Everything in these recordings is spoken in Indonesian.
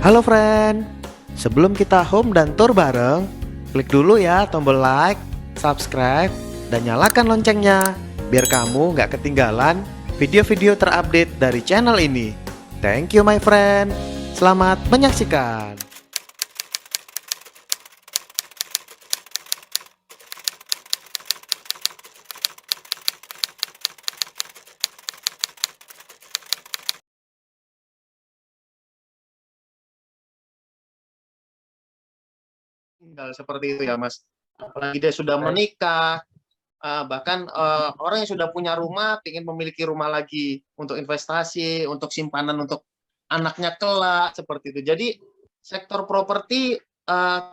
Halo friend, sebelum kita home dan tour bareng, klik dulu ya tombol like, subscribe, dan nyalakan loncengnya biar kamu nggak ketinggalan video-video terupdate dari channel ini. Thank you my friend, selamat menyaksikan. Tinggal seperti itu ya Mas. Apalagi dia sudah menikah, bahkan orang yang sudah punya rumah ingin memiliki rumah lagi untuk investasi, untuk simpanan untuk anaknya kelak seperti itu. Jadi sektor properti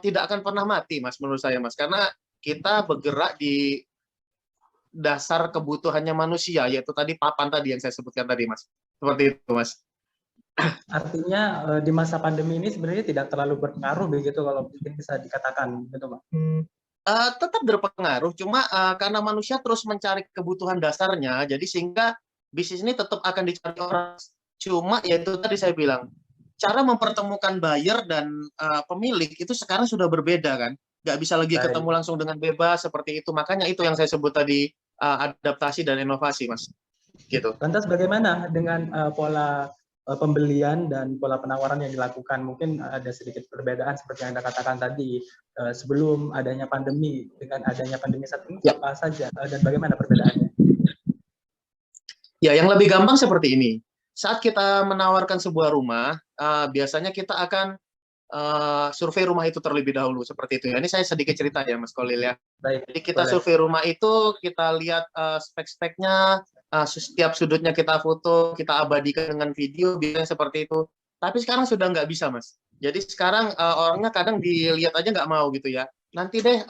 tidak akan pernah mati Mas menurut saya Mas, karena kita bergerak di dasar kebutuhannya manusia, yaitu tadi papan tadi yang saya sebutkan tadi Mas. Seperti itu Mas. Artinya di masa pandemi ini sebenarnya tidak terlalu berpengaruh begitu kalau mungkin bisa dikatakan gitu, Pak? Tetap berpengaruh, cuma karena manusia terus mencari kebutuhan dasarnya, jadi sehingga bisnis ini tetap akan dicari orang. Cuma ya itu tadi saya bilang, cara mempertemukan buyer dan pemilik itu sekarang sudah berbeda kan, nggak bisa lagi ketemu langsung dengan bebas seperti itu. Makanya itu yang saya sebut tadi adaptasi dan inovasi, Mas. Gitu. Lantas bagaimana dengan pola pembelian dan pola penawaran yang dilakukan? Mungkin ada sedikit perbedaan seperti yang Anda katakan tadi sebelum adanya pandemi dengan adanya pandemi saat ini apa saja dan bagaimana perbedaannya? Ya, yang lebih gampang seperti ini. Saat kita menawarkan sebuah rumah, biasanya kita akan survei rumah itu terlebih dahulu seperti itu ya. Ini saya sedikit cerita ya Mas Kolil ya. Baik, jadi kita survei rumah itu, kita lihat spek-speknya, setiap sudutnya kita foto, kita abadikan dengan video, biasanya seperti itu. Tapi sekarang sudah nggak bisa Mas. Jadi sekarang orangnya kadang dilihat aja nggak mau gitu ya. Nanti deh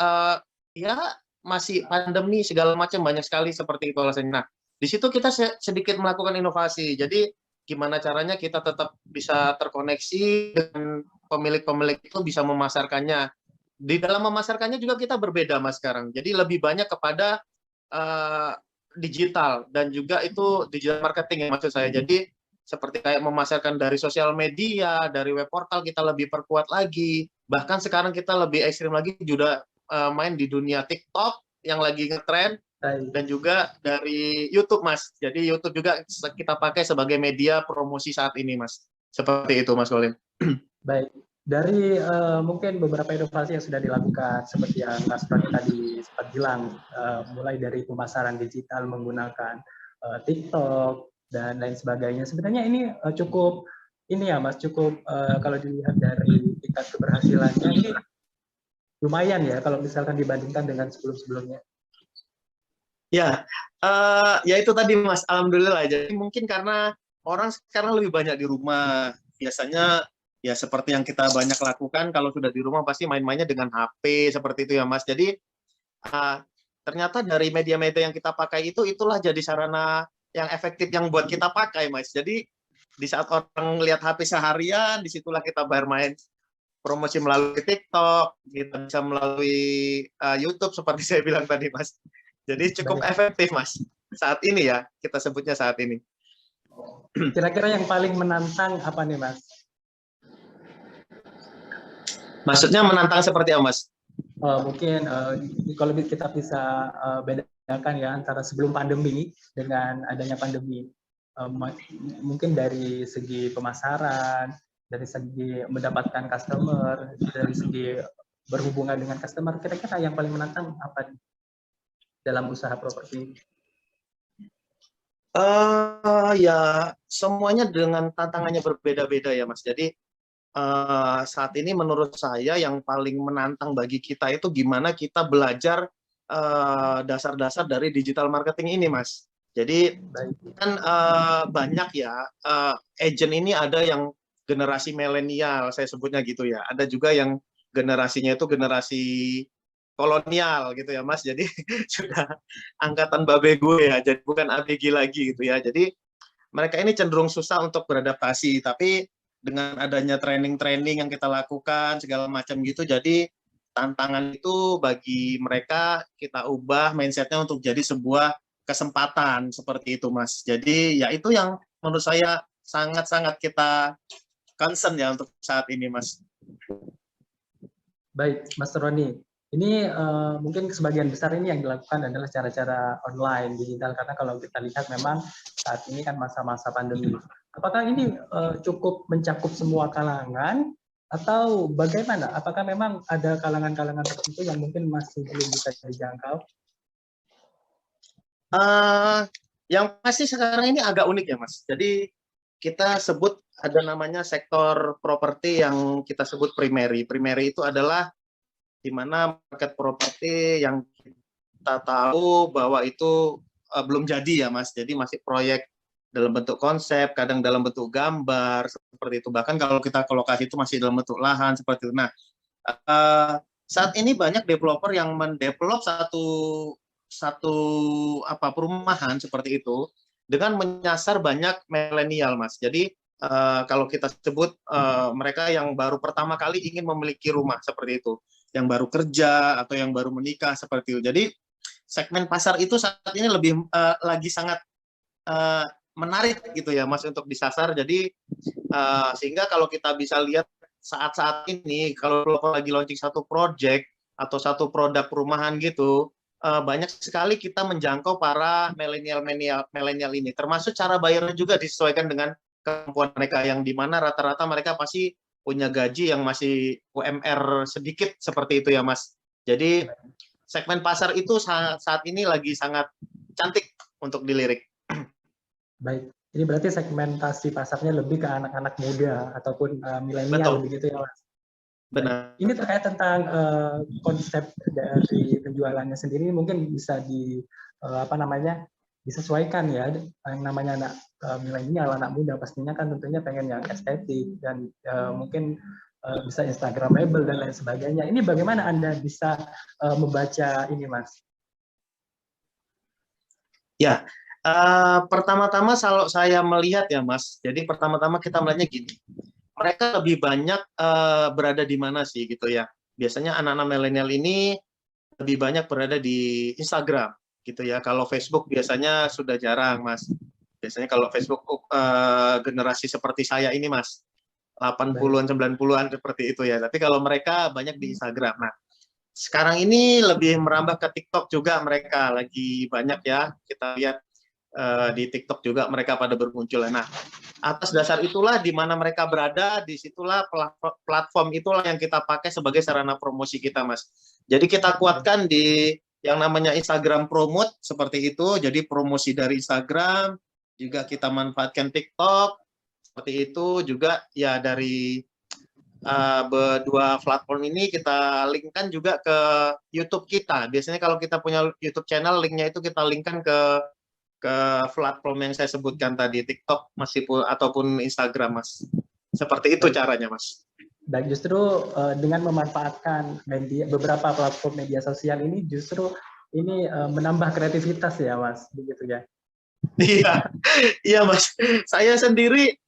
ya masih pandemi segala macam, banyak sekali seperti itu alasannya. Nah, di situ kita sedikit melakukan inovasi. Jadi gimana caranya kita tetap bisa terkoneksi dengan pemilik-pemilik itu, bisa memasarkannya. Di dalam memasarkannya juga kita berbeda Mas sekarang. Jadi lebih banyak kepada digital, dan juga itu digital marketing ya maksud saya. Jadi seperti kayak memasarkan dari sosial media, dari web portal kita lebih perkuat lagi. Bahkan sekarang kita lebih ekstrim lagi, juga main di dunia TikTok yang lagi ngetrend, dan juga dari YouTube Mas. Jadi YouTube juga kita pakai sebagai media promosi saat ini Mas. Seperti itu Mas Colin. Baik, dari mungkin beberapa inovasi yang sudah dilakukan seperti yang Mas Roni tadi sempat bilang, mulai dari pemasaran digital menggunakan TikTok dan lain sebagainya. Sebenarnya ini cukup ini ya Mas, cukup kalau dilihat dari tingkat keberhasilannya ini lumayan ya kalau misalkan dibandingkan dengan sebelum-sebelumnya. Ya, ya itu tadi Mas, alhamdulillah. Jadi mungkin karena orang sekarang lebih banyak di rumah, biasanya ya seperti yang kita banyak lakukan, kalau sudah di rumah pasti main-mainnya dengan HP seperti itu ya Mas. Jadi ternyata dari media-media yang kita pakai itu, itulah jadi sarana yang efektif yang buat kita pakai Mas. Jadi di saat orang lihat HP seharian, disitulah kita bermain promosi melalui TikTok, kita bisa melalui YouTube seperti saya bilang tadi Mas. Jadi cukup efektif Mas saat ini ya, kita sebutnya saat ini. Kira-kira yang paling menantang apa nih Mas? Maksudnya menantang seperti apa Mas? Mungkin kalau kita bisa bedakan ya antara sebelum pandemi dengan adanya pandemi, mungkin dari segi pemasaran, dari segi mendapatkan customer, dari segi berhubungan dengan customer, kira-kira yang paling menantang apa dalam usaha properti? Ya semuanya dengan tantangannya berbeda-beda ya Mas. Jadi saat ini menurut saya yang paling menantang bagi kita itu gimana kita belajar dasar-dasar dari digital marketing ini Mas. Jadi kan banyak ya agent ini, ada yang generasi milenial saya sebutnya gitu ya, ada juga yang generasinya itu generasi kolonial gitu ya Mas. Jadi sudah angkatan babe gue ya, jadi bukan ABG lagi gitu ya. Jadi mereka ini cenderung susah untuk beradaptasi, tapi dengan adanya training-training yang kita lakukan segala macam gitu, jadi tantangan itu bagi mereka kita ubah mindsetnya untuk jadi sebuah kesempatan seperti itu Mas. Jadi ya itu yang menurut saya sangat-sangat kita concern ya untuk saat ini, Mas. Baik, Mas Roni. Ini mungkin sebagian besar ini yang dilakukan adalah cara-cara online digital, karena kalau kita lihat memang saat ini kan masa-masa pandemi. Apakah ini cukup mencakup semua kalangan atau bagaimana? Apakah memang ada kalangan-kalangan tertentu yang mungkin masih belum bisa dijangkau? Yang pasti sekarang ini agak unik ya, Mas. Jadi kita sebut ada namanya sektor properti yang kita sebut primary. Primary itu adalah di mana market properti yang kita tahu bahwa itu belum jadi ya, Mas. Jadi masih proyek dalam bentuk konsep, kadang dalam bentuk gambar seperti itu. Bahkan kalau kita ke lokasi itu masih dalam bentuk lahan seperti itu. Nah, saat ini banyak developer yang mendevelop satu perumahan seperti itu dengan menyasar banyak milenial, Mas. Jadi kalau kita sebut mereka yang baru pertama kali ingin memiliki rumah seperti itu, yang baru kerja atau yang baru menikah seperti itu. Jadi segmen pasar itu saat ini lagi sangat menarik gitu ya, Mas, untuk disasar. Jadi sehingga kalau kita bisa lihat saat-saat ini kalau lagi launching satu project atau satu produk perumahan gitu, banyak sekali kita menjangkau para milenial ini. Termasuk cara bayarnya juga disesuaikan dengan kemampuan mereka, yang dimana rata-rata mereka pasti punya gaji yang masih UMR sedikit seperti itu ya, Mas. Jadi segmen pasar itu saat ini lagi sangat cantik untuk dilirik. Baik, ini berarti segmentasi pasarnya lebih ke anak-anak muda ataupun milenial begitu ya, Mas? Benar. Ini terkait tentang konsep dari penjualannya sendiri, mungkin bisa disesuaikan ya, yang namanya anak milenial, anak muda pastinya kan tentunya pengen yang estetik dan mungkin bisa Instagramable dan lain sebagainya. Ini bagaimana Anda bisa membaca ini, Mas? Ya, pertama-tama kalau saya melihat ya, Mas, jadi pertama-tama kita melihatnya gini, mereka lebih banyak berada di mana sih gitu ya. Biasanya anak-anak milenial ini lebih banyak berada di Instagram gitu ya. Kalau Facebook biasanya sudah jarang, Mas. Biasanya kalau Facebook generasi seperti saya ini, Mas, 80-an, 90-an seperti itu ya. Tapi kalau mereka banyak di Instagram. Nah, sekarang ini lebih merambah ke TikTok juga, mereka lagi banyak ya. Kita lihat di TikTok juga mereka pada bermunculan. Nah, atas dasar itulah di mana mereka berada, disitulah platform itulah yang kita pakai sebagai sarana promosi kita, Mas. Jadi kita kuatkan di yang namanya Instagram Promote seperti itu, jadi promosi dari Instagram, juga kita manfaatkan TikTok, seperti itu juga ya. Dari dua platform ini kita linkkan juga ke YouTube kita. Biasanya kalau kita punya YouTube channel, linknya itu kita linkkan ke platform yang saya sebutkan tadi, TikTok ataupun Instagram, Mas. Seperti itu caranya, Mas. Baik, justru dengan memanfaatkan beberapa platform media sosial ini, justru ini menambah kreativitas ya, Mas, begitu ya? Iya, iya, Mas. Saya sendiri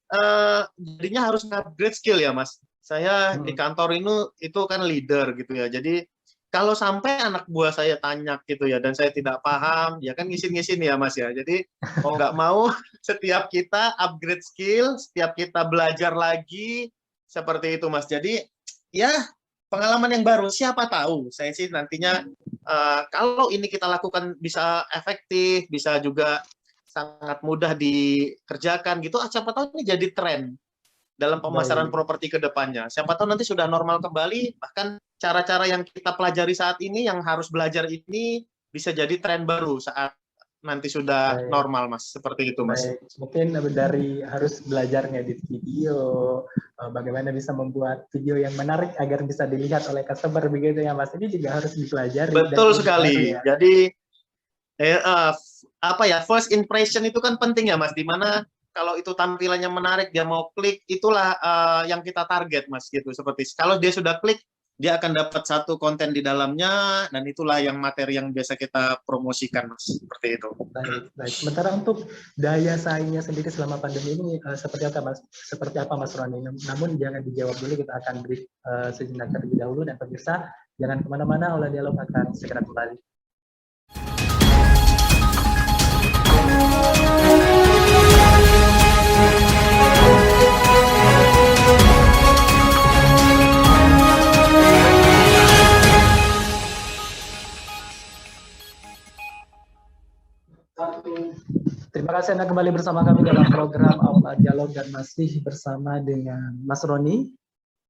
jadinya harus upgrade skill ya, Mas. Saya di kantor itu kan leader gitu ya. Jadi kalau sampai anak buah saya tanya gitu ya, dan saya tidak paham, ya kan ngisin-ngisin ya, Mas ya. Jadi mau nggak mau, setiap kita upgrade skill, setiap kita belajar lagi, seperti itu, Mas. Jadi ya pengalaman yang baru, siapa tahu saya sih nantinya kalau ini kita lakukan bisa efektif, bisa juga sangat mudah dikerjakan gitu, siapa tahu ini jadi tren dalam pemasaran properti ke depannya. Siapa tahu nanti sudah normal kembali, bahkan cara-cara yang kita pelajari saat ini, yang harus belajar ini bisa jadi tren baru saat nanti sudah normal, Mas. Seperti itu, Mas. Mungkin dari harus belajar ngedit video, bagaimana bisa membuat video yang menarik agar bisa dilihat oleh customer, begitu ya, Mas. Ini juga harus dipelajari. Betul sekali. Ya. Jadi first impression itu kan penting ya, Mas. Dimana kalau itu tampilannya menarik, dia mau klik, itulah yang kita target, Mas. Gitu. Seperti kalau dia sudah klik, dia akan dapat satu konten di dalamnya, dan itulah yang materi yang biasa kita promosikan, Mas. Seperti itu. Baik. Sementara untuk daya saingnya sendiri selama pandemi ini seperti apa, Mas? Seperti apa, Mas Roni? Namun jangan dijawab dulu, kita akan break sejenak terlebih dahulu, dan pemirsa jangan kemana-mana, Olah Dialog akan segera kembali. Masih Anda kembali bersama kami dalam program Aula Dialog dan masih bersama dengan Mas Roni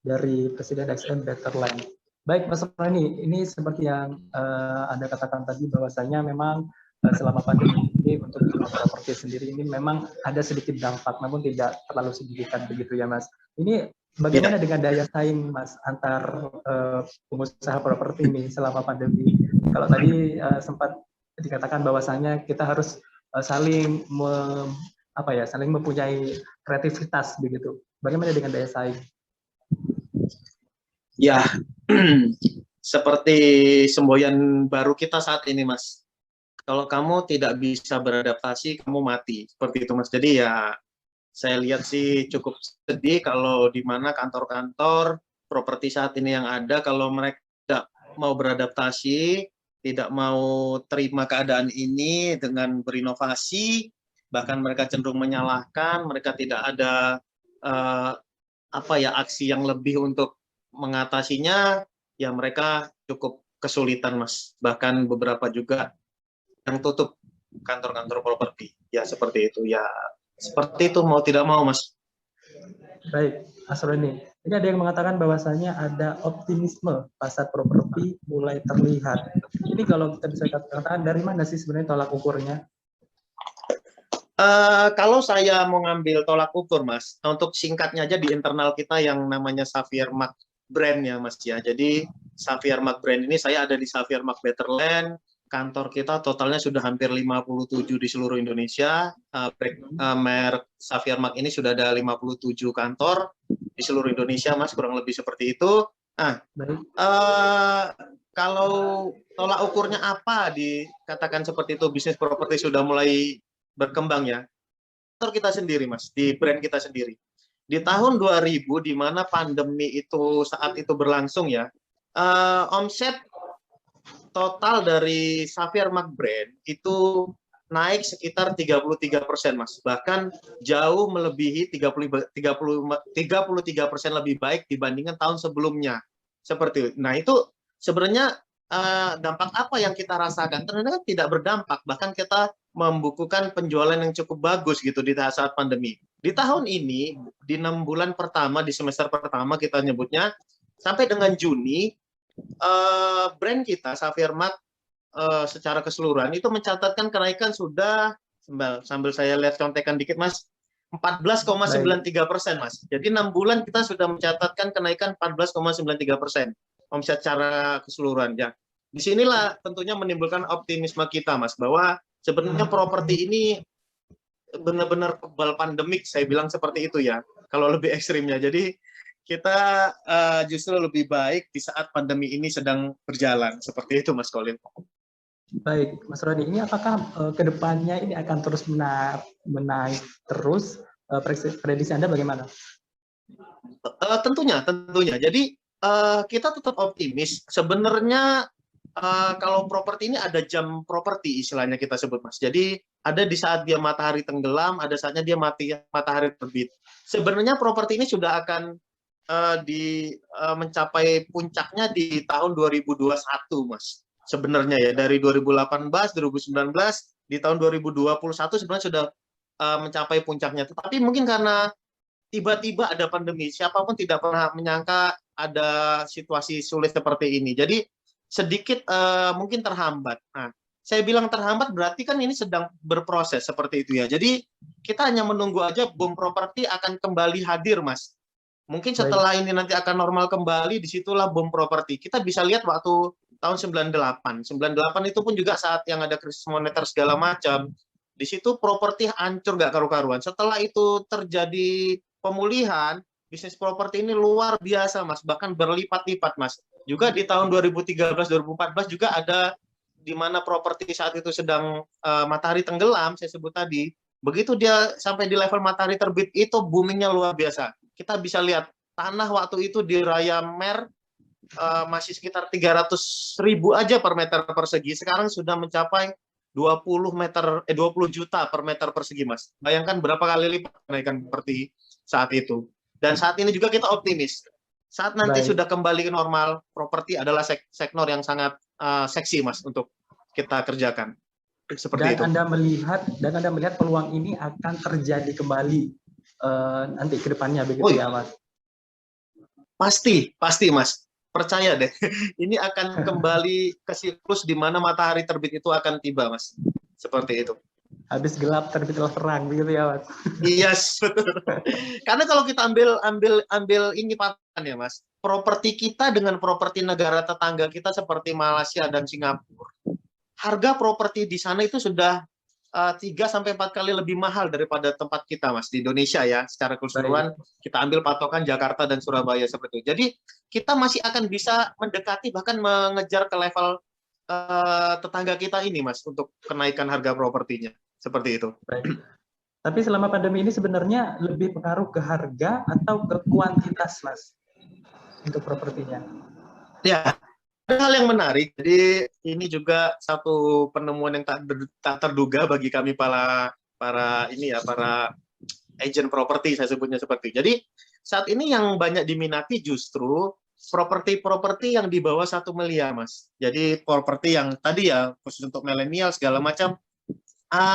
dari Presiden XM Better Land. Baik Mas Roni, ini seperti yang Anda katakan tadi bahwasanya memang selama pandemi ini untuk properti sendiri ini memang ada sedikit dampak, namun tidak terlalu signifikan begitu ya Mas. Ini bagaimana dengan daya saing Mas antar pengusaha properti ini selama pandemi? Kalau tadi sempat dikatakan bahwasanya kita harus saling saling mempunyai kreativitas begitu. Bagaimana dengan daya saing? Ya, seperti semboyan baru kita saat ini, Mas. Kalau kamu tidak bisa beradaptasi, kamu mati. Seperti itu, Mas. Jadi ya, saya lihat sih cukup sedih kalau di mana kantor-kantor properti saat ini yang ada, kalau mereka tidak mau beradaptasi, tidak mau terima keadaan ini dengan berinovasi, bahkan mereka cenderung menyalahkan, mereka tidak ada aksi yang lebih untuk mengatasinya, ya mereka cukup kesulitan, Mas. Bahkan beberapa juga yang tutup kantor-kantor properti. Ya seperti itu, ya seperti itu mau tidak mau, Mas. Baik, Mas Roni. Ini ada yang mengatakan bahwasanya ada optimisme pasar properti mulai terlihat. Ini kalau kita bisa katakan dari mana sih sebenarnya tolak ukurnya? Kalau saya mau ngambil tolak ukur, Mas, untuk singkatnya aja di internal kita yang namanya Xavier Mark Brand ya, Mas ya. Jadi Xavier Mark Brand ini saya ada di Xavier Mark Better Land. Kantor kita totalnya sudah hampir 57 di seluruh Indonesia. Merek Xavier Mark ini sudah ada 57 kantor di seluruh Indonesia, Mas, kurang lebih seperti itu. Kalau tolak ukurnya apa dikatakan seperti itu, bisnis properti sudah mulai berkembang ya. Kantor kita sendiri, Mas, di brand kita sendiri. Di tahun 2000, di mana pandemi itu saat itu berlangsung ya, omset total dari Xavier Mark Brand itu naik sekitar 33%, Mas. Bahkan jauh melebihi 33% lebih baik dibandingkan tahun sebelumnya. Seperti itu. Nah, itu sebenarnya dampak apa yang kita rasakan? Ternyata tidak berdampak, bahkan kita membukukan penjualan yang cukup bagus gitu di saat pandemi. Di tahun ini, di 6 bulan pertama, di semester pertama kita nyebutnya, sampai dengan Juni, brand kita Xavier Mark secara keseluruhan itu mencatatkan kenaikan sudah sambil saya lihat contekan dikit, Mas, 14,93%, Mas. Jadi 6 bulan kita sudah mencatatkan kenaikan 14,93% omset secara keseluruhan ya. Disinilah tentunya menimbulkan optimisme kita, Mas, bahwa sebenarnya properti ini benar-benar kebal pandemik, saya bilang seperti itu ya, kalau lebih ekstrimnya. Jadi kita justru lebih baik di saat pandemi ini sedang berjalan, seperti itu, Mas Colin. Baik, Mas Roni, ini apakah kedepannya ini akan terus menaik terus? Prediksi Anda bagaimana? Tentunya. Jadi kita tetap optimis. Sebenarnya kalau properti ini ada jam properti istilahnya kita sebut, Mas. Jadi ada di saat dia matahari tenggelam, ada saatnya dia matahari terbit. Sebenarnya properti ini sudah akan mencapai puncaknya di tahun 2021, Mas. Sebenarnya ya, dari 2018, 2019, di tahun 2021 sebenarnya sudah mencapai puncaknya. Tetapi mungkin karena tiba-tiba ada pandemi, siapapun tidak pernah menyangka ada situasi sulit seperti ini. Jadi sedikit mungkin terhambat. Nah, saya bilang terhambat berarti kan ini sedang berproses seperti itu ya. Jadi kita hanya menunggu aja boom properti akan kembali hadir, Mas. Mungkin setelah ini nanti akan normal kembali, disitulah boom properti. Kita bisa lihat waktu tahun 98. 98 itu pun juga saat yang ada krisis moneter segala macam. Di situ properti hancur nggak karu-karuan. Setelah itu terjadi pemulihan, bisnis properti ini luar biasa, Mas. Bahkan berlipat-lipat, Mas. Juga di tahun 2013-2014 juga ada di mana properti saat itu sedang matahari tenggelam, saya sebut tadi. Begitu dia sampai di level matahari terbit, itu boomingnya luar biasa. Kita bisa lihat tanah waktu itu di Raya Mer masih sekitar 300.000 aja per meter persegi. Sekarang sudah mencapai 20 juta per meter persegi, Mas. Bayangkan berapa kali lipat kenaikan properti saat itu. Dan saat ini juga kita optimis. Saat nanti sudah kembali ke normal, properti adalah sektor yang sangat seksi, Mas, untuk kita kerjakan. Seperti itu. Dan Anda melihat peluang ini akan terjadi kembali nanti ke depannya begitu ya, Mas? Pasti Mas. Percaya deh. Ini akan kembali ke siklus di mana matahari terbit itu akan tiba, Mas. Seperti itu. Habis gelap terbitlah terang begitu ya, Mas? Yes, betul. Karena kalau kita ambil ini patokan ya, Mas. Properti kita dengan properti negara tetangga kita seperti Malaysia dan Singapura. Harga properti di sana itu sudah 3-4 kali lebih mahal daripada tempat kita, Mas, di Indonesia ya. Secara keseluruhan kita ambil patokan Jakarta dan Surabaya seperti itu. Jadi kita masih akan bisa mendekati bahkan mengejar ke level tetangga kita ini, Mas, untuk kenaikan harga propertinya. Seperti itu. Baik. Tapi selama pandemi ini sebenarnya lebih pengaruh ke harga atau ke kuantitas, Mas, untuk propertinya? Ya, ada hal yang menarik. Jadi ini juga satu penemuan yang tak terduga bagi kami para agent properti, saya sebutnya seperti. Jadi saat ini yang banyak diminati justru properti-properti yang di bawah 1 miliar, Mas. Jadi properti yang tadi ya khusus untuk milenial segala macam.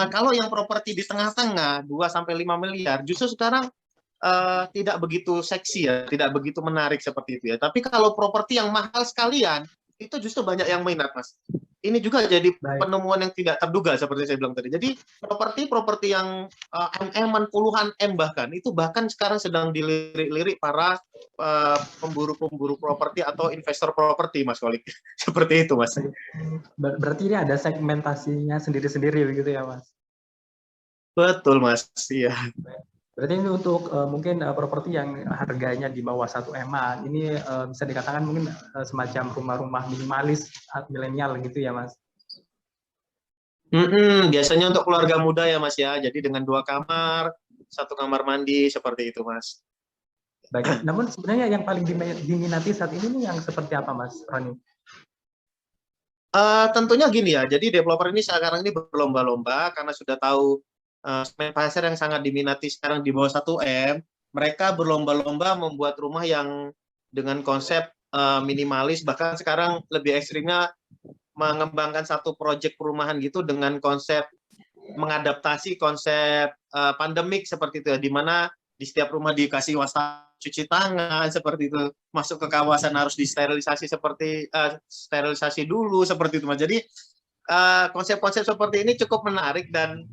Kalau yang properti di tengah-tengah 2-5 miliar, justru sekarang tidak begitu seksi ya, tidak begitu menarik seperti itu ya. Tapi kalau properti yang mahal sekalian, itu justru banyak yang minat, Mas. Ini juga jadi penemuan yang tidak terduga seperti saya bilang tadi. Jadi properti yang puluhan M bahkan, itu bahkan sekarang sedang dilirik-lirik para pemburu properti atau investor properti, Mas Kolik. Seperti itu, Mas. Berarti ini ada segmentasinya sendiri-sendiri begitu ya, Mas? Betul, Mas. Iya. Berarti ini untuk mungkin properti yang harganya di bawah 1 M-an, ini bisa dikatakan mungkin semacam rumah-rumah minimalis milenial gitu ya, Mas? Biasanya untuk keluarga muda ya, Mas ya. Jadi dengan 2 kamar, 1 kamar mandi, seperti itu, Mas. Baik. Namun sebenarnya yang paling diminati saat ini yang seperti apa, Mas Roni? Tentunya gini ya, jadi developer ini sekarang ini berlomba-lomba karena sudah tahu segmen pasar yang sangat diminati sekarang di bawah 1 M, mereka berlomba-lomba membuat rumah yang dengan konsep minimalis, bahkan sekarang lebih ekstrimnya mengembangkan satu proyek perumahan gitu dengan konsep mengadaptasi konsep pandemik seperti itu ya, di mana di setiap rumah dikasih wastafel cuci tangan seperti itu, masuk ke kawasan harus disterilisasi sterilisasi dulu seperti itu, Mas. Jadi konsep-konsep seperti ini cukup menarik dan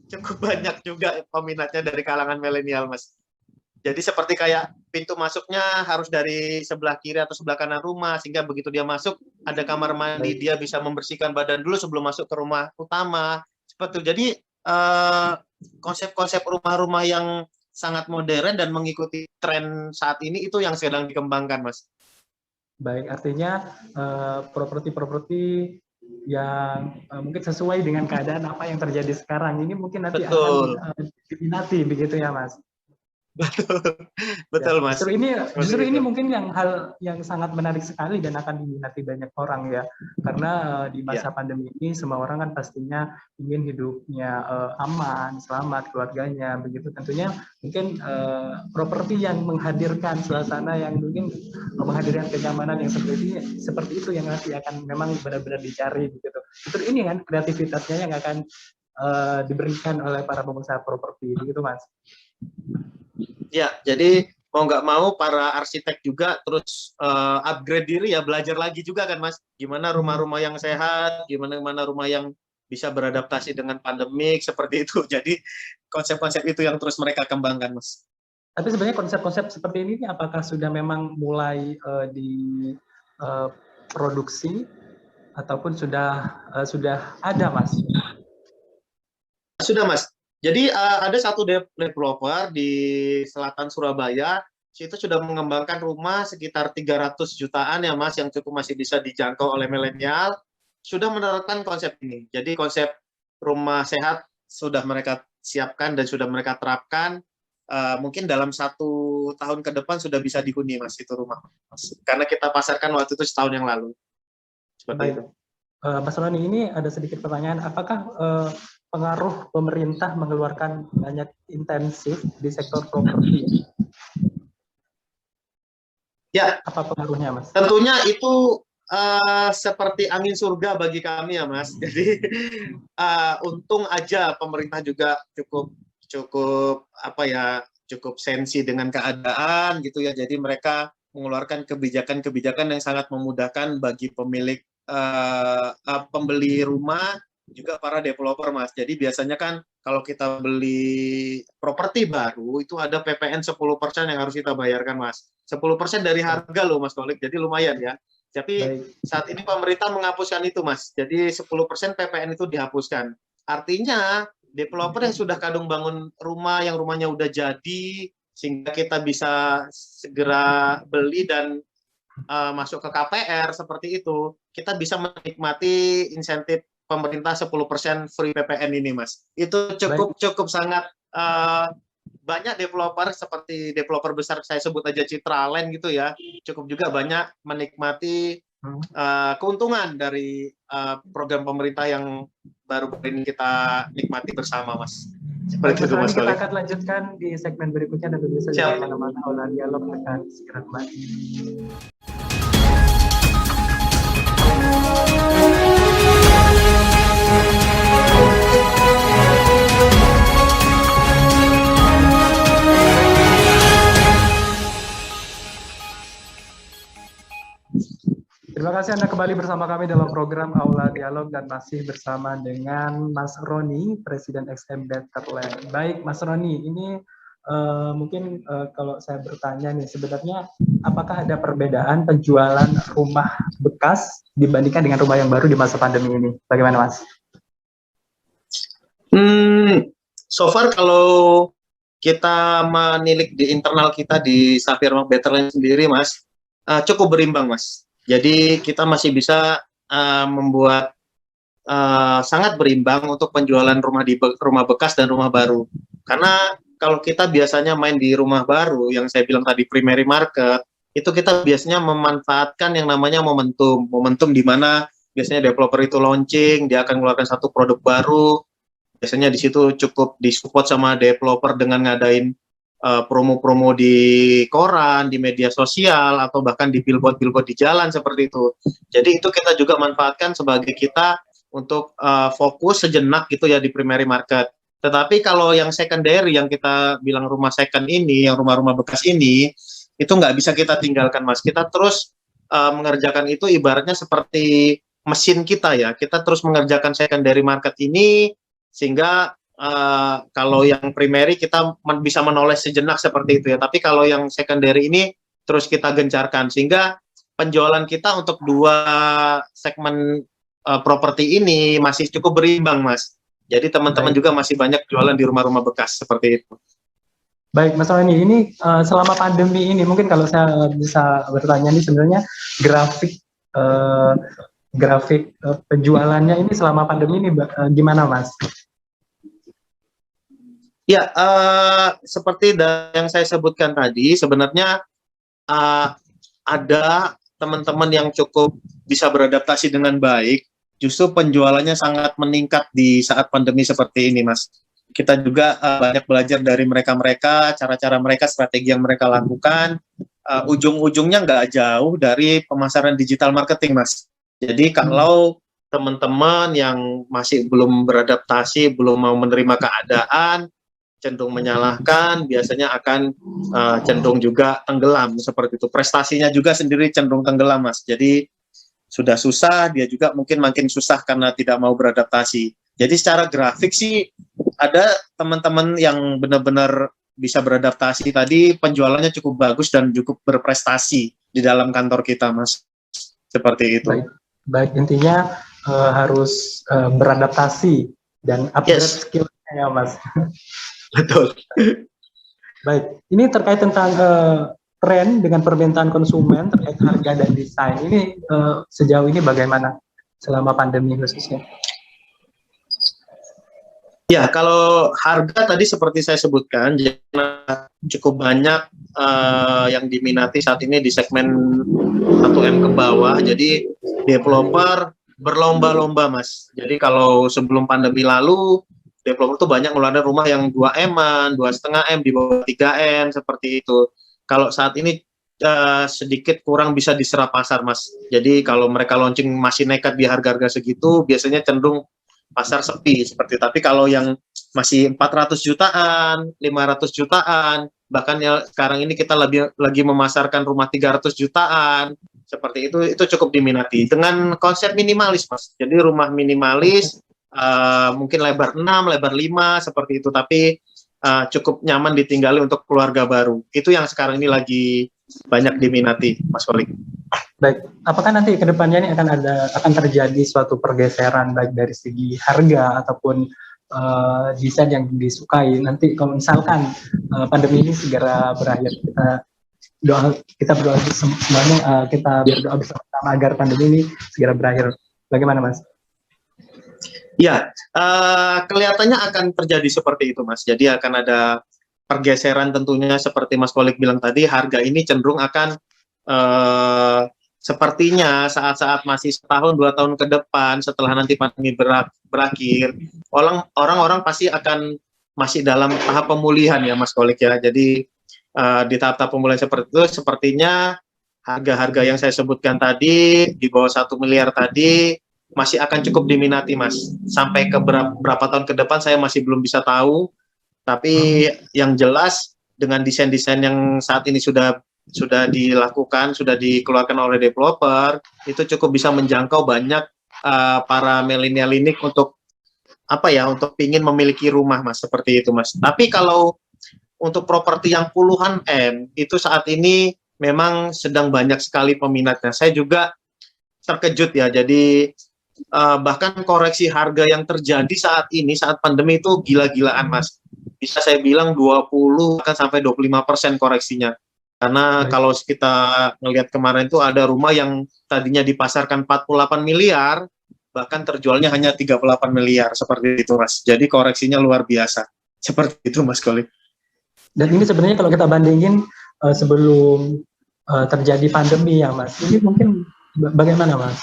cukup banyak juga peminatnya dari kalangan milenial, Mas. Jadi seperti kayak pintu masuknya harus dari sebelah kiri atau sebelah kanan rumah, sehingga begitu dia masuk ada kamar mandi, dia bisa membersihkan badan dulu sebelum masuk ke rumah utama. Seperti itu. Jadi konsep-konsep rumah-rumah yang sangat modern dan mengikuti tren saat ini itu yang sedang dikembangkan, Mas. Baik, artinya properti-properti yang mungkin sesuai dengan keadaan apa yang terjadi sekarang ini mungkin nanti akan diminati begitu ya, Mas? Betul, ya, Mas. Justru ini mungkin hal yang sangat menarik sekali dan akan diminati banyak orang ya, karena di masa pandemi ini semua orang kan pastinya ingin hidupnya aman, selamat, keluarganya begitu. Tentunya mungkin properti yang menghadirkan suasana yang mungkin menghadirkan kenyamanan yang seperti itu yang nanti akan memang benar-benar dicari begitu. Justru ini kan kreativitasnya yang akan diberikan oleh para pengusaha properti begitu, Mas. Ya, jadi mau nggak mau para arsitek juga terus upgrade diri ya, belajar lagi juga kan, Mas. Gimana rumah-rumah yang sehat, gimana rumah yang bisa beradaptasi dengan pandemik seperti itu. Jadi konsep-konsep itu yang terus mereka kembangkan, Mas. Tapi sebenarnya konsep-konsep seperti ini apakah sudah memang mulai diproduksi ataupun sudah ada, Mas? Sudah, Mas. Jadi ada satu developer di selatan Surabaya, itu sudah mengembangkan rumah sekitar 300 jutaan ya, Mas, yang cukup masih bisa dijangkau oleh milenial, sudah menerapkan konsep ini. Jadi konsep rumah sehat sudah mereka siapkan dan sudah mereka terapkan. Mungkin dalam 1 tahun ke depan sudah bisa dihuni, Mas, itu rumah. Karena kita pasarkan waktu itu setahun yang lalu. Seperti itu. Mas Roni, ini ada sedikit pertanyaan. Apakah pengaruh pemerintah mengeluarkan banyak intensif di sektor properti? Ya. Apa pengaruhnya, Mas? Tentunya itu seperti angin surga bagi kami ya Mas. Jadi untung aja pemerintah juga cukup cukup apa ya cukup sensi dengan keadaan gitu ya. Jadi mereka mengeluarkan kebijakan-kebijakan yang sangat memudahkan bagi pemilik pembeli rumah juga para developer Mas. Jadi biasanya kan kalau kita beli properti baru itu ada PPN 10% yang harus kita bayarkan Mas. 10% dari harga loh Mas Kolik. Jadi lumayan ya. Tapi Baik. saat ini pemerintah menghapuskan itu Mas. Jadi 10% PPN itu dihapuskan. Artinya developer yang sudah kadung bangun rumah yang rumahnya udah jadi sehingga kita bisa segera beli dan masuk ke KPR seperti itu, kita bisa menikmati insentif pemerintah 10% free PPN ini, Mas. Itu cukup sangat banyak developer seperti developer besar saya sebut aja Citraland gitu ya, cukup juga banyak menikmati keuntungan dari program pemerintah yang baru ini kita nikmati bersama, Mas. Seperti itu, Mas. Kita akan lanjutkan di segmen berikutnya dan tentu saja teman-teman Aula Dialog akan segera kembali. Terima kasih Anda kembali bersama kami dalam program Aula Dialog dan masih bersama dengan Mas Roni, Presiden XM Betterland. Baik, Mas Roni, ini mungkin kalau saya bertanya nih, sebenarnya apakah ada perbedaan penjualan rumah bekas dibandingkan dengan rumah yang baru di masa pandemi ini? Bagaimana, Mas? So far kalau kita menilik di internal kita di Safir Betterland sendiri, Mas, cukup berimbang, Mas. Jadi kita masih bisa membuat sangat berimbang untuk penjualan rumah bekas dan rumah baru. Karena kalau kita biasanya main di rumah baru, yang saya bilang tadi primary market, itu kita biasanya memanfaatkan yang namanya momentum. Momentum di mana biasanya developer itu launching, dia akan mengeluarkan satu produk baru. Biasanya di situ cukup disupport sama developer dengan ngadain promo-promo di koran, di media sosial, atau bahkan di billboard-billboard di jalan seperti itu. Jadi itu kita juga manfaatkan sebagai kita untuk fokus sejenak gitu ya di primary market. Tetapi kalau yang secondary, yang kita bilang rumah second ini, yang rumah-rumah bekas ini, itu nggak bisa kita tinggalkan, Mas. Kita terus mengerjakan itu ibaratnya seperti mesin kita ya. Kita terus mengerjakan secondary market ini, sehingga kalau yang primary kita bisa menoleh sejenak seperti itu ya, tapi kalau yang secondary ini terus kita gencarkan sehingga penjualan kita untuk dua segmen properti ini masih cukup berimbang, Mas. Jadi teman-teman juga masih banyak jualan di rumah-rumah bekas seperti itu. Baik, Mas Roni, ini selama pandemi ini mungkin kalau saya bisa bertanya nih sebenarnya grafik penjualannya ini selama pandemi ini gimana, Mas? Ya, seperti yang saya sebutkan tadi, sebenarnya ada teman-teman yang cukup bisa beradaptasi dengan baik, justru penjualannya sangat meningkat di saat pandemi seperti ini, Mas. Kita juga banyak belajar dari mereka-mereka, cara-cara mereka, strategi yang mereka lakukan, ujung-ujungnya nggak jauh dari pemasaran digital marketing, Mas. Jadi kalau teman-teman yang masih belum beradaptasi, belum mau menerima keadaan, cenderung menyalahkan, biasanya akan cenderung juga tenggelam seperti itu. Prestasinya juga sendiri cenderung tenggelam, Mas. Jadi sudah susah, dia juga mungkin makin susah karena tidak mau beradaptasi. Jadi secara grafik sih ada teman-teman yang benar-benar bisa beradaptasi tadi, penjualannya cukup bagus dan cukup berprestasi di dalam kantor kita, Mas. Seperti itu. Baik, intinya harus beradaptasi dan upgrade skill-nya ya, Mas. Betul. Baik, ini terkait tentang tren dengan permintaan konsumen terkait harga dan desain. Ini sejauh ini bagaimana selama pandemi khususnya? Ya, kalau harga tadi seperti saya sebutkan, cukup banyak yang diminati saat ini di segmen 1M ke bawah. Jadi developer berlomba-lomba, Mas. Jadi kalau sebelum pandemi lalu, developer tuh banyak ngeluarin rumah yang 2M-an, 2,5M, di bawah 3M, seperti itu. Kalau saat ini sedikit kurang bisa diserap pasar, Mas. Jadi kalau mereka launching masih nekat di harga-harga segitu, biasanya cenderung pasar sepi seperti. Tapi kalau yang masih 400 jutaan, 500 jutaan, bahkan ya sekarang ini kita lagi memasarkan rumah 300 jutaan, seperti itu cukup diminati dengan konsep minimalis, Mas. Jadi rumah minimalis, mungkin lebar 6, lebar 5 seperti itu, tapi cukup nyaman ditinggali untuk keluarga baru. Itu yang sekarang ini lagi banyak diminati, Mas Kolik. Baik, apakah nanti ke depannya ini akan terjadi suatu pergeseran baik dari segi harga ataupun desain yang disukai nanti kalau misalkan pandemi ini segera berakhir, kita berdoa semuanya, kita berdoa bersama agar pandemi ini segera berakhir. Bagaimana, Mas? Ya, kelihatannya akan terjadi seperti itu, Mas. Jadi akan ada pergeseran tentunya seperti Mas Kolik bilang tadi, harga ini cenderung akan sepertinya saat-saat masih setahun 2 tahun ke depan setelah nanti pandemi berakhir, orang-orang pasti akan masih dalam tahap pemulihan ya, Mas Kolik ya. Jadi di tahap-tahap pemulihan seperti itu, sepertinya harga-harga yang saya sebutkan tadi di bawah 1 miliar tadi masih akan cukup diminati, Mas. Sampai ke berapa tahun ke depan saya masih belum bisa tahu. Tapi yang jelas dengan desain-desain yang saat ini sudah dilakukan, sudah dikeluarkan oleh developer, itu cukup bisa menjangkau banyak para milenial ini untuk untuk ingin memiliki rumah, Mas, seperti itu, Mas. Tapi kalau untuk properti yang puluhan M itu saat ini memang sedang banyak sekali peminatnya. Saya juga terkejut ya. Jadi bahkan koreksi harga yang terjadi saat ini saat pandemi itu gila-gilaan, Mas. Bisa saya bilang 20 akan sampai 25% koreksinya. Karena kalau kita ngelihat kemarin itu ada rumah yang tadinya dipasarkan 48 miliar, bahkan terjualnya hanya 38 miliar, seperti itu, Mas. Jadi koreksinya luar biasa. Seperti itu, Mas Kolik. Dan ini sebenarnya kalau kita bandingin sebelum terjadi pandemi ya, Mas, ini mungkin bagaimana, Mas?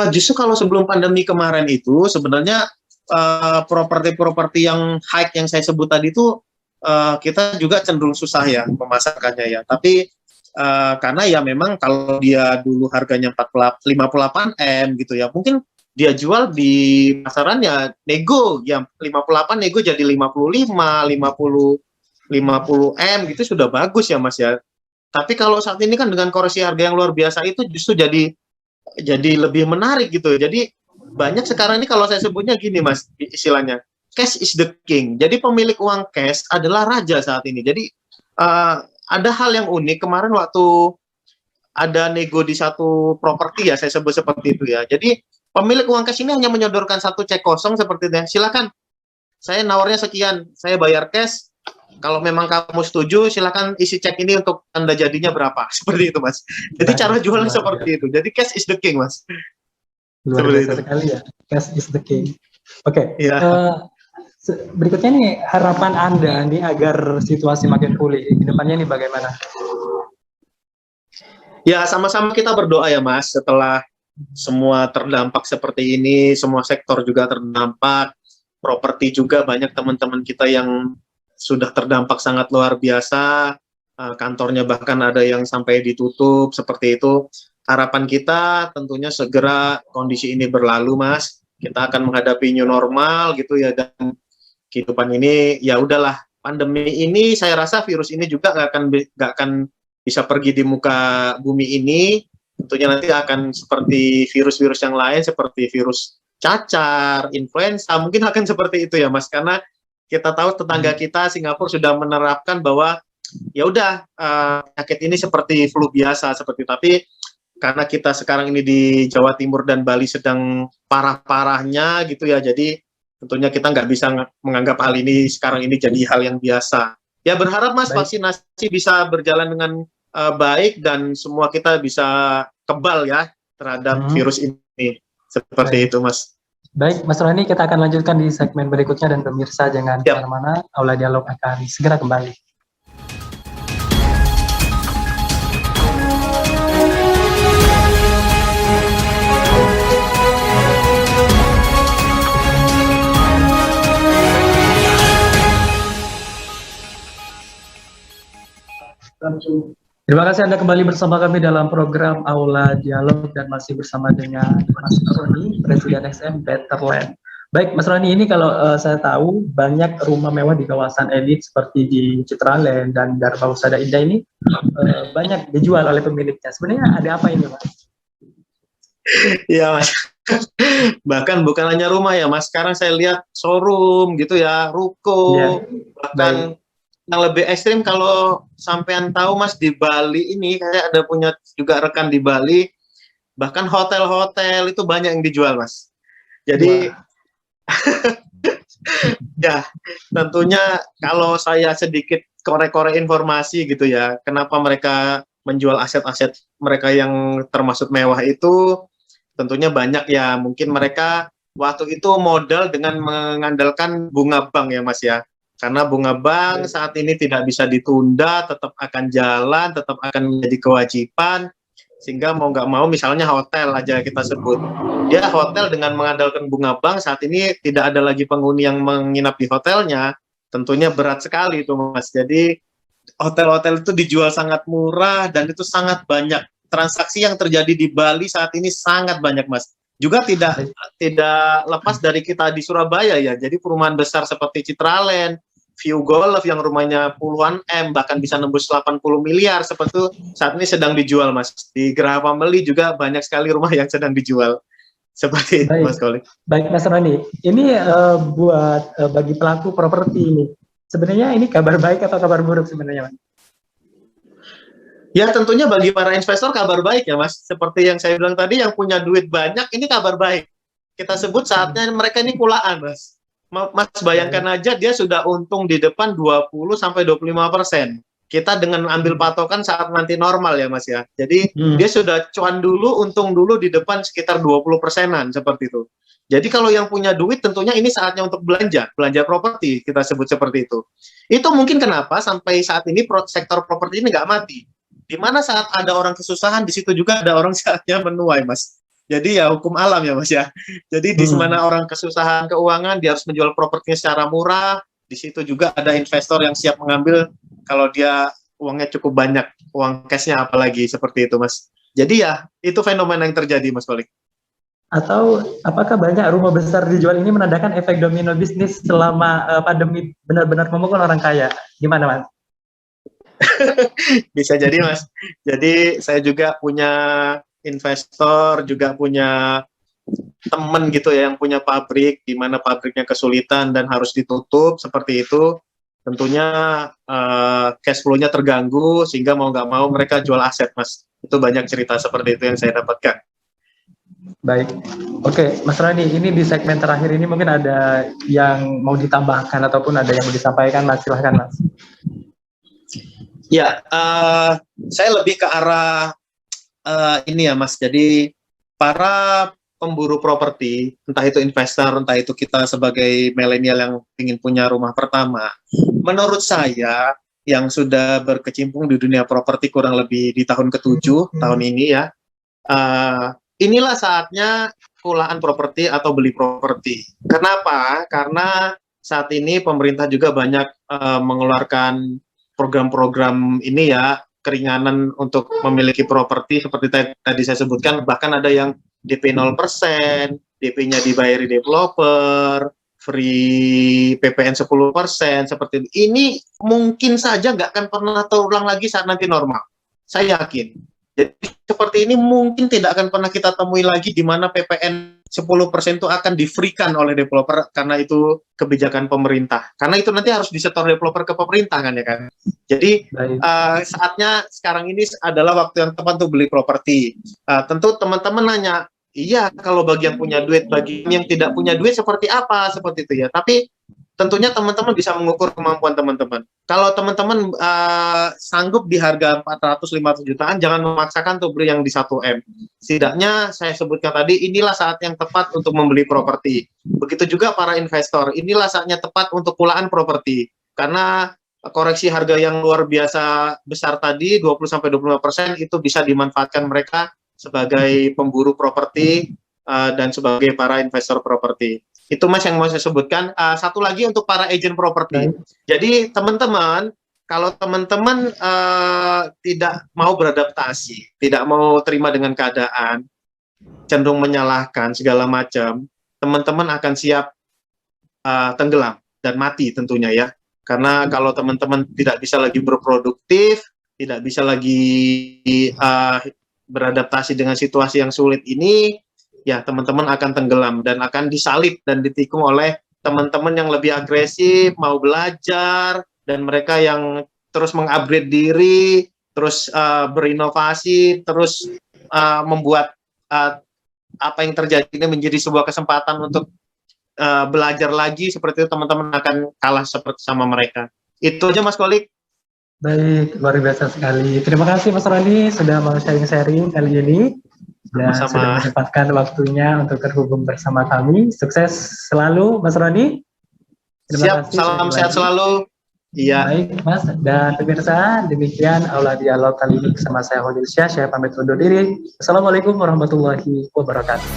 Justru kalau sebelum pandemi kemarin itu sebenarnya properti-properti yang high yang saya sebut tadi itu kita juga cenderung susah ya memasarkannya ya. Tapi karena ya memang kalau dia dulu harganya 58 M gitu ya, mungkin dia jual di pasarannya nego yang 58 nego jadi 55, 50 M gitu sudah bagus ya, Mas ya. Tapi kalau saat ini kan dengan koreksi harga yang luar biasa itu justru jadi lebih menarik gitu. Jadi banyak sekarang ini kalau saya sebutnya gini, Mas, istilahnya cash is the king. Jadi pemilik uang cash adalah raja saat ini. Jadi ada hal yang unik kemarin waktu ada nego di satu properti ya, saya sebut seperti itu ya. Jadi pemilik uang cash ini hanya menyodorkan satu cek kosong seperti itu. Silakan, saya nawarnya sekian, saya bayar cash. Kalau memang kamu setuju, silakan isi cek ini untuk tanda jadinya berapa. Seperti itu, Mas. Jadi cara jualnya seperti itu. Jadi cash is the king, Mas. Luar biasa sekali ya, cash is the king. Oke. Ya. Berikutnya nih, harapan Anda nih agar situasi makin pulih di depannya nih bagaimana? Ya, sama-sama kita berdoa ya, Mas. Setelah semua terdampak seperti ini, semua sektor juga terdampak, properti juga banyak teman-teman kita yang sudah terdampak sangat luar biasa, kantornya bahkan ada yang sampai ditutup, seperti itu. Harapan kita tentunya segera kondisi ini berlalu, Mas. Kita akan menghadapi new normal gitu ya, dan kehidupan ini ya udahlah. Pandemi ini saya rasa virus ini juga nggak akan bisa pergi di muka bumi ini. Tentunya nanti akan seperti virus-virus yang lain, seperti virus cacar, influenza, mungkin akan seperti itu ya, Mas, karena kita tahu tetangga kita Singapura sudah menerapkan bahwa ya udah penyakit ini seperti flu biasa seperti, tapi karena kita sekarang ini di Jawa Timur dan Bali sedang parah-parahnya gitu ya, jadi tentunya kita nggak bisa menganggap hal ini sekarang ini jadi hal yang biasa. Ya berharap, Mas, vaksinasi bisa berjalan dengan baik dan semua kita bisa kebal ya terhadap virus ini. Seperti itu, Mas. Baik, Mas Rohani, kita akan lanjutkan di segmen berikutnya dan pemirsa jangan kemana-mana, Aula Dialog akan segera kembali. Terima kasih Anda kembali bersama kami dalam program Aula Dialog dan masih bersama dengan Mas Roni, Presiden XM Betterland. Baik, Mas Roni, ini kalau saya tahu banyak rumah mewah di kawasan elit seperti di Citraland dan Dharma Husada Indah ini banyak dijual oleh pemiliknya. Sebenarnya ada apa ini, Mas? Iya, Mas. Bahkan bukan hanya rumah ya, Mas. Sekarang saya lihat showroom gitu ya, ruko, Iya. bahkan yang lebih ekstrim kalau sampean tahu Mas, di Bali ini kayak ada punya juga rekan di Bali, bahkan hotel-hotel itu banyak yang dijual Mas. Jadi ya tentunya kalau saya sedikit korek-korek informasi gitu ya, kenapa mereka menjual aset-aset mereka yang termasuk mewah itu, tentunya banyak ya, mungkin mereka waktu itu modal dengan mengandalkan bunga bank ya Mas ya. Karena bunga bank saat ini tidak bisa ditunda, tetap akan jalan, tetap akan menjadi kewajiban, sehingga mau nggak mau misalnya hotel aja kita sebut. Dia hotel dengan mengandalkan bunga bank, saat ini tidak ada lagi penghuni yang menginap di hotelnya, tentunya berat sekali itu Mas. Jadi hotel-hotel itu dijual sangat murah dan itu sangat banyak. Transaksi yang terjadi di Bali saat ini sangat banyak Mas. Juga tidak lepas dari kita di Surabaya ya. Jadi perumahan besar seperti Citraland, View Golf yang rumahnya puluhan M, bahkan bisa nembus 80 miliar seperti itu saat ini sedang dijual Mas. Di Geraha Pembeli juga banyak sekali rumah yang sedang dijual. Seperti itu Mas Koli. Baik Mas Roni, ini buat bagi pelaku properti ini, sebenarnya ini kabar baik atau kabar buruk sebenarnya Mas? Ya tentunya bagi para investor kabar baik ya Mas. Seperti yang saya bilang tadi, yang punya duit banyak ini kabar baik. Kita sebut saatnya mereka ini kulaan Mas. Mas bayangkan aja dia sudah untung di depan 20-25%. Kita dengan ambil patokan saat nanti normal ya Mas ya. Jadi dia sudah cuan dulu, untung dulu di depan sekitar 20%-an seperti itu. Jadi kalau yang punya duit tentunya ini saatnya untuk belanja properti, kita sebut seperti itu. Itu mungkin kenapa sampai saat ini sektor properti ini nggak mati. Di mana saat ada orang kesusahan, di situ juga ada orang saatnya menuai Mas. Jadi ya hukum alam ya Mas ya. Jadi di mana orang kesusahan keuangan, dia harus menjual propertinya secara murah. Di situ juga ada investor yang siap mengambil kalau dia uangnya cukup banyak, uang cashnya apalagi seperti itu Mas. Jadi ya itu fenomena yang terjadi Mas Kolik. Atau apakah banyak rumah besar dijual ini menandakan efek domino bisnis selama pandemi benar-benar memukul orang kaya? Gimana Mas? Bisa jadi Mas. Jadi saya juga punya investor, juga punya teman gitu ya yang punya pabrik, di mana pabriknya kesulitan dan harus ditutup seperti itu. Tentunya cash flow-nya terganggu sehingga mau nggak mau mereka jual aset Mas. Itu banyak cerita seperti itu yang saya dapatkan. Baik, oke Mas Rani, ini di segmen terakhir ini mungkin ada yang mau ditambahkan ataupun ada yang mau disampaikan Mas, silahkan Mas. Ya, saya lebih ke arah ini ya Mas, jadi para pemburu properti, entah itu investor, entah itu kita sebagai milenial yang ingin punya rumah pertama, menurut saya yang sudah berkecimpung di dunia properti kurang lebih di tahun ke-7 tahun ini ya, inilah saatnya kulaan properti atau beli properti. Kenapa? Karena saat ini pemerintah juga banyak mengeluarkan program-program ini ya, keringanan untuk memiliki properti seperti tadi saya sebutkan, bahkan ada yang DP 0%, DP-nya dibayari developer, free PPN 10%, seperti itu. Ini mungkin saja nggak akan pernah terulang lagi saat nanti normal. Saya yakin. Jadi seperti ini mungkin tidak akan pernah kita temui lagi di mana PPN 10% itu akan di-free-kan oleh developer karena itu kebijakan pemerintah. Karena itu nanti harus disetor developer ke pemerintah kan ya kan. Jadi saatnya sekarang ini adalah waktu yang tepat untuk beli properti. Tentu teman-teman nanya, iya kalau bagi yang punya duit, bagi yang tidak punya duit seperti apa, seperti itu ya. Tapi tentunya teman-teman bisa mengukur kemampuan teman-teman. Kalau teman-teman sanggup di harga 400-500 jutaan, jangan memaksakan untuk beli yang di 1M. Setidaknya saya sebutkan tadi, inilah saat yang tepat untuk membeli properti. Begitu juga para investor, inilah saatnya tepat untuk kulaan properti. Karena koreksi harga yang luar biasa besar tadi, 20-25%, itu bisa dimanfaatkan mereka sebagai pemburu properti dan sebagai para investor properti. Itu Mas yang mau saya sebutkan. Satu lagi untuk para agent properti. Jadi teman-teman kalau teman-teman tidak mau beradaptasi, tidak mau terima dengan keadaan, cenderung menyalahkan segala macam, teman-teman akan siap tenggelam dan mati tentunya ya. Karena kalau teman-teman tidak bisa lagi berproduktif, tidak bisa lagi beradaptasi dengan situasi yang sulit ini, ya teman-teman akan tenggelam dan akan disalib dan ditikung oleh teman-teman yang lebih agresif, mau belajar, dan mereka yang terus mengupgrade diri, terus berinovasi, terus membuat apa yang terjadi ini menjadi sebuah kesempatan untuk belajar lagi, seperti itu teman-teman akan kalah seperti sama mereka. Itu aja Mas Kolik. Baik, luar biasa sekali. Terima kasih Mas Roni sudah mau sharing-sharing kali ini dan sudah menyempatkan waktunya untuk terhubung bersama kami. Sukses selalu Mas Roni. Siap, salam sehat selalu. Iya. Baik Mas, dan pemirsa, demikian Aula Dialog kali ini bersama saya Holil Syah. Saya pamit undur diri. Assalamualaikum warahmatullahi wabarakatuh.